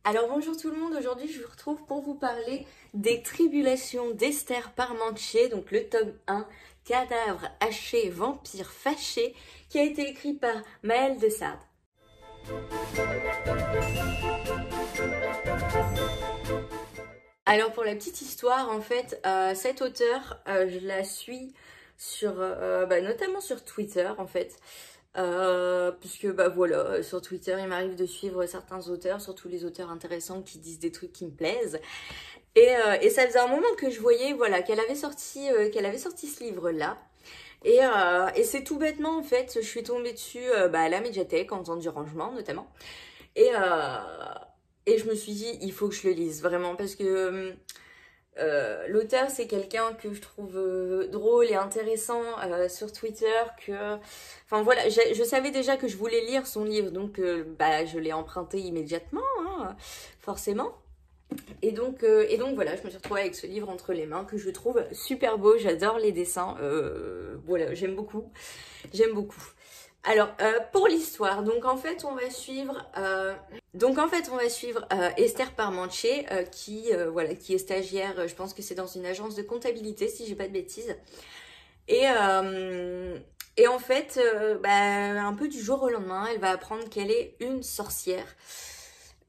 Alors bonjour tout le monde, aujourd'hui je vous retrouve pour vous parler des Tribulations d'Esther Parmentier, donc le tome 1, Cadavre haché, vampire fâché, qui a été écrit par Maëlle de Sade. Alors pour la petite histoire, en fait, cette auteure, je la suis sur, notamment sur Twitter en fait. Puisque bah voilà, sur Twitter il m'arrive de suivre certains auteurs, surtout les auteurs intéressants qui disent des trucs qui me plaisent. Et ça faisait un moment que je voyais voilà, qu'elle avait sorti ce livre-là. Et c'est tout bêtement en fait, je suis tombée dessus à la médiathèque en faisant du rangement notamment. Et, euh, et je me suis dit, il faut que je le lise vraiment parce que l'auteur, c'est quelqu'un que je trouve drôle et intéressant sur Twitter. Enfin voilà, je savais déjà que je voulais lire son livre, donc je l'ai emprunté immédiatement, hein, forcément. Et donc voilà, je me suis retrouvée avec ce livre entre les mains que je trouve super beau. J'adore les dessins. Voilà, j'aime beaucoup. J'aime beaucoup. Alors, pour l'histoire, donc en fait, on va suivre Esther Parmentier, qui est stagiaire, je pense que c'est dans une agence de comptabilité, si j'ai pas de bêtises. Et, euh, et en fait, un peu du jour au lendemain, elle va apprendre qu'elle est une sorcière.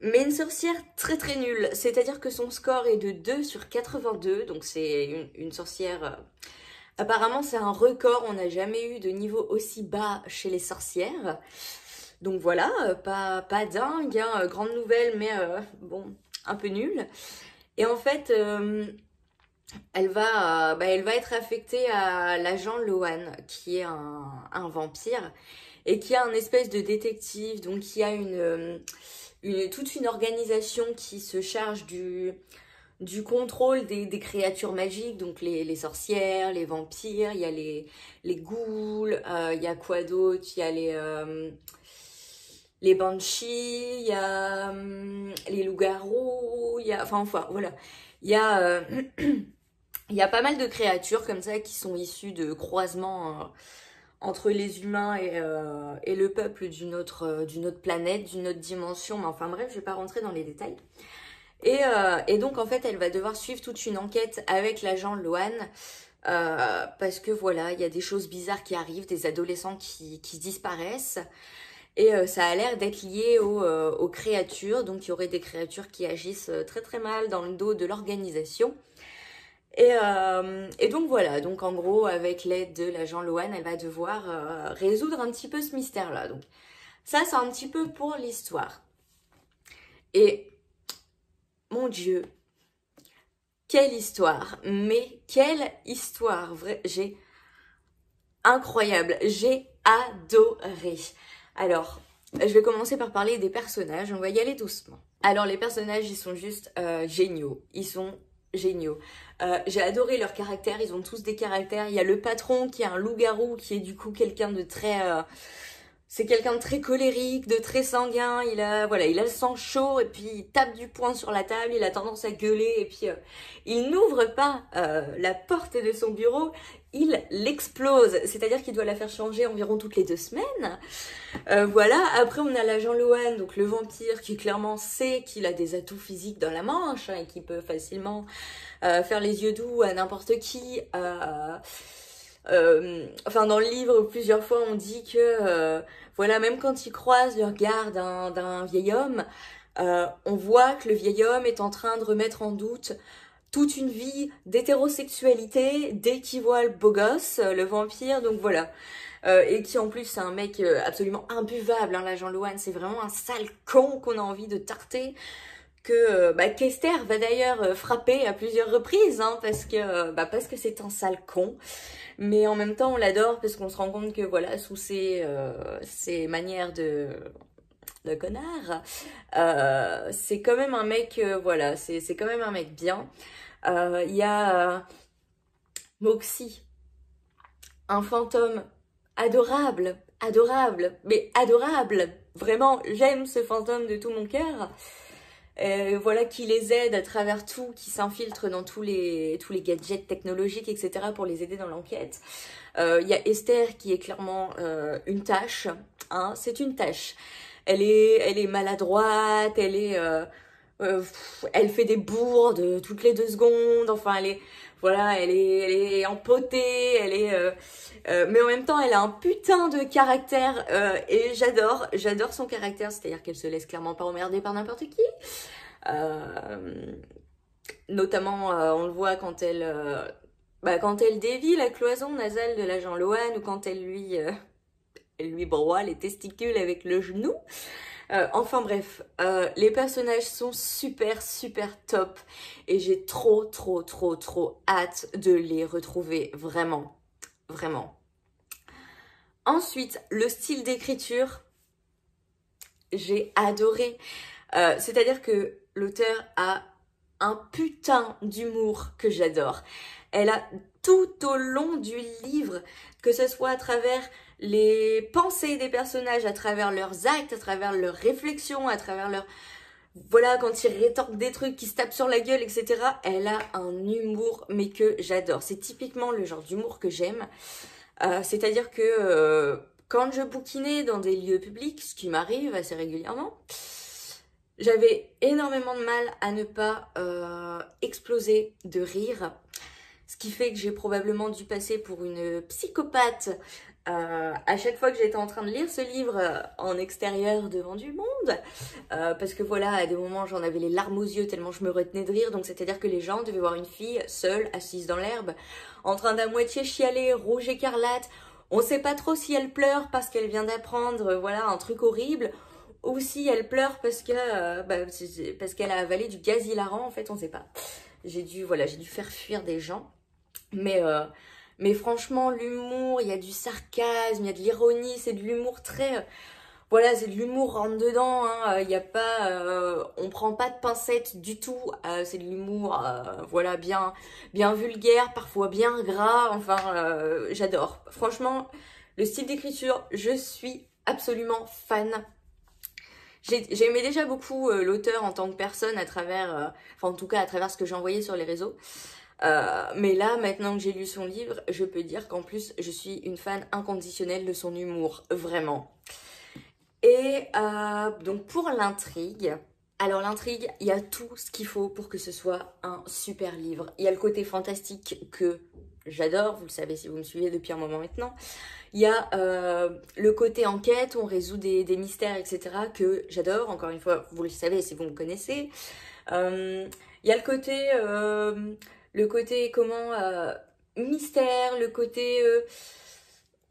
Mais une sorcière très très nulle, c'est-à-dire que son score est de 2 sur 82, donc c'est une sorcière... apparemment, c'est un record, on n'a jamais eu de niveau aussi bas chez les sorcières. Donc voilà, pas dingue, hein, grande nouvelle, mais bon, un peu nulle. Et en fait, elle va être affectée à l'agent Lohan, qui est un vampire, et qui a un espèce de détective, donc qui a toute une organisation qui se charge du contrôle des créatures magiques, donc les sorcières, les vampires, il y a les ghouls, il y a quoi d'autre, il y a les banshees, il y a les loups-garous, il y a, enfin voilà, il y a, il y a pas mal de créatures comme ça qui sont issues de croisements entre les humains et le peuple d'une autre planète, d'une autre dimension, mais enfin bref, je vais pas rentrer dans les détails. Et donc en fait elle va devoir suivre toute une enquête avec l'agent Lohan parce que voilà, il y a des choses bizarres qui arrivent, des adolescents qui disparaissent et ça a l'air d'être lié aux créatures, donc il y aurait des créatures qui agissent très très mal dans le dos de l'organisation. Et donc voilà, donc en gros avec l'aide de l'agent Lohan, elle va devoir résoudre un petit peu ce mystère-là. Donc ça c'est un petit peu pour l'histoire. Et mon Dieu, quelle histoire, mais quelle histoire, vrai, incroyable, j'ai adoré. Alors, je vais commencer par parler des personnages, on va y aller doucement. Alors les personnages, ils sont juste géniaux, ils sont géniaux. J'ai adoré leur caractère, ils ont tous des caractères. Il y a le patron qui est un loup-garou, qui est du coup quelqu'un de très... c'est quelqu'un de très colérique, de très sanguin, il a le sang chaud et puis il tape du poing sur la table, il a tendance à gueuler et puis il n'ouvre pas la porte de son bureau, il l'explose, c'est-à-dire qu'il doit la faire changer environ toutes les 2 semaines. Voilà, après on a l'agent Lohan, donc le vampire qui clairement sait qu'il a des atouts physiques dans la manche hein, et qui peut facilement faire les yeux doux à n'importe qui. Enfin dans le livre plusieurs fois on dit que voilà, même quand il croise le regard d'un vieil homme, on voit que le vieil homme est en train de remettre en doute toute une vie d'hétérosexualité dès qu'il voit le beau gosse, le vampire, donc voilà. Et qui en plus c'est un mec absolument imbuvable, hein, l'agent Lohan, c'est vraiment un sale con qu'on a envie de tarter, qu'Esther va d'ailleurs frapper à plusieurs reprises, hein, parce que c'est un sale con. Mais en même temps, on l'adore parce qu'on se rend compte que voilà, sous ses manières de connard, c'est quand même un mec, voilà, c'est quand même un mec bien. Il y a Moxie, un fantôme adorable, adorable, mais adorable. Vraiment, j'aime ce fantôme de tout mon cœur. Voilà, qui les aide à travers tout, qui s'infiltre dans tous les gadgets technologiques, etc. pour les aider dans l'enquête. Il y a Esther qui est clairement une tâche, hein, c'est une tâche. Elle est maladroite, elle est Elle fait des bourdes toutes les 2 secondes, enfin elle est, voilà, elle est empotée, mais en même temps elle a un putain de caractère et j'adore son caractère, c'est-à-dire qu'elle se laisse clairement pas emmerder par n'importe qui. Euh, Notamment on le voit quand elle dévie la cloison nasale de l'agent Lohan ou quand elle lui broie les testicules avec le genou. Enfin bref, les personnages sont super top et j'ai trop hâte de les retrouver, vraiment, vraiment. Ensuite, le style d'écriture, j'ai adoré. C'est-à-dire que l'auteur a un putain d'humour que j'adore. Elle a tout au long du livre, que ce soit à travers les pensées des personnages, à travers leurs actes, à travers leurs réflexions, à travers leur... Voilà, quand ils rétorquent des trucs, qui se tapent sur la gueule, etc. Elle a un humour, mais que j'adore. C'est typiquement le genre d'humour que j'aime. C'est-à-dire que quand je bouquinais dans des lieux publics, ce qui m'arrive assez régulièrement, j'avais énormément de mal à ne pas exploser de rire. Ce qui fait que j'ai probablement dû passer pour une psychopathe à chaque fois que j'étais en train de lire ce livre en extérieur devant du monde. Parce que voilà, à des moments j'en avais les larmes aux yeux tellement je me retenais de rire. Donc c'est-à-dire que les gens devaient voir une fille seule, assise dans l'herbe, en train d'à moitié chialer, rouge écarlate. On sait pas trop si elle pleure parce qu'elle vient d'apprendre voilà, un truc horrible, ou si elle pleure parce parce qu'elle a avalé du gaz hilarant, en fait on sait pas. J'ai dû faire fuir des gens. Mais franchement, l'humour, il y a du sarcasme, il y a de l'ironie, c'est de l'humour très... voilà, c'est de l'humour rentre dedans, hein, il y a pas... on prend pas de pincettes du tout, c'est de l'humour, voilà, bien vulgaire, parfois bien gras, enfin, j'adore. Franchement, le style d'écriture, je suis absolument fan. J'aimais déjà beaucoup l'auteur en tant que personne à travers, enfin en tout cas à travers ce que j'envoyais sur les réseaux. Mais là, maintenant que j'ai lu son livre, je peux dire qu'en plus, je suis une fan inconditionnelle de son humour, vraiment. Et donc pour l'intrigue, alors l'intrigue, il y a tout ce qu'il faut pour que ce soit un super livre. Il y a le côté fantastique que j'adore, vous le savez si vous me suivez depuis un moment maintenant. Il y a le côté enquête, on résout des mystères, etc. que j'adore, encore une fois, vous le savez si vous me connaissez. Il y a le côté comment mystère, le côté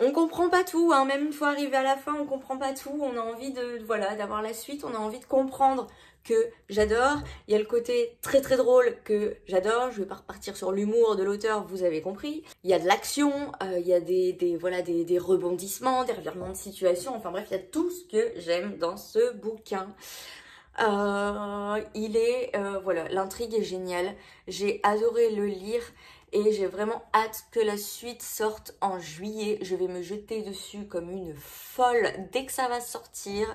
on comprend pas tout, hein, même une fois arrivé à la fin, on comprend pas tout, on a envie de voilà d'avoir la suite, on a envie de comprendre, que j'adore. Il y a le côté très drôle que j'adore, je vais pas repartir sur l'humour de l'auteur, vous avez compris. Il y a de l'action, il y a des rebondissements, des revirements de situation, enfin bref, il y a tout ce que j'aime dans ce bouquin. Voilà, l'intrigue est géniale, j'ai adoré le lire et j'ai vraiment hâte que la suite sorte en juillet. Je vais me jeter dessus comme une folle dès que ça va sortir,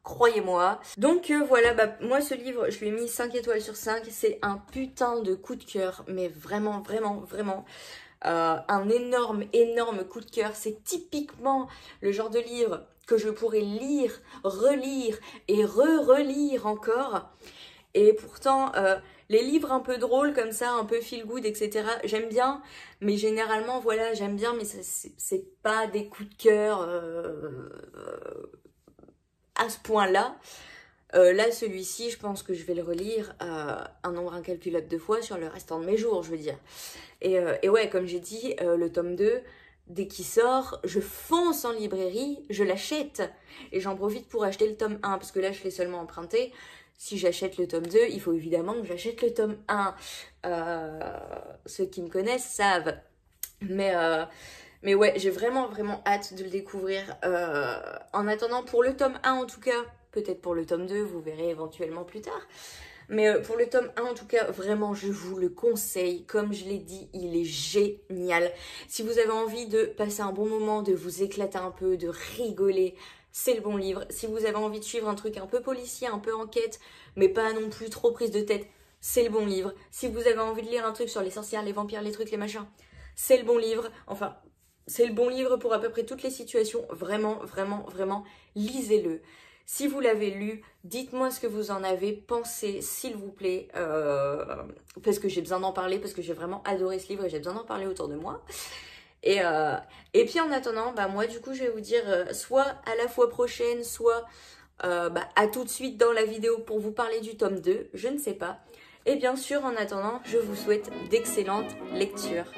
croyez-moi. Donc voilà, moi ce livre, je lui ai mis 5 étoiles sur 5, c'est un putain de coup de cœur, mais vraiment un énorme coup de cœur. C'est typiquement le genre de livre que je pourrais lire, relire et relire encore. Et pourtant, les livres un peu drôles comme ça, un peu feel good, etc., j'aime bien. Mais généralement, voilà, j'aime bien, mais c'est pas des coups de cœur à ce point-là. Là, celui-ci, je pense que je vais le relire un nombre incalculable de fois sur le restant de mes jours, je veux dire. Et ouais, comme j'ai dit, le tome 2, dès qu'il sort, je fonce en librairie, je l'achète. Et j'en profite pour acheter le tome 1, parce que là, je l'ai seulement emprunté. Si j'achète le tome 2, il faut évidemment que j'achète le tome 1. Ceux qui me connaissent savent. Mais ouais, j'ai vraiment hâte de le découvrir. En attendant, pour le tome 1 en tout cas, peut-être pour le tome 2, vous verrez éventuellement plus tard. Mais pour le tome 1 en tout cas, vraiment je vous le conseille. Comme je l'ai dit, il est génial. Si vous avez envie de passer un bon moment, de vous éclater un peu, de rigoler, c'est le bon livre. Si vous avez envie de suivre un truc un peu policier, un peu enquête, mais pas non plus trop prise de tête, c'est le bon livre. Si vous avez envie de lire un truc sur les sorcières, les vampires, les trucs, les machins, c'est le bon livre. Enfin, c'est le bon livre pour à peu près toutes les situations. Vraiment, lisez-le. Si vous l'avez lu, dites-moi ce que vous en avez pensé, s'il vous plaît, parce que j'ai besoin d'en parler, parce que j'ai vraiment adoré ce livre et j'ai besoin d'en parler autour de moi. Et puis en attendant, bah moi du coup je vais vous dire soit à la fois prochaine, soit à tout de suite dans la vidéo pour vous parler du tome 2, je ne sais pas. Et bien sûr en attendant, je vous souhaite d'excellentes lectures.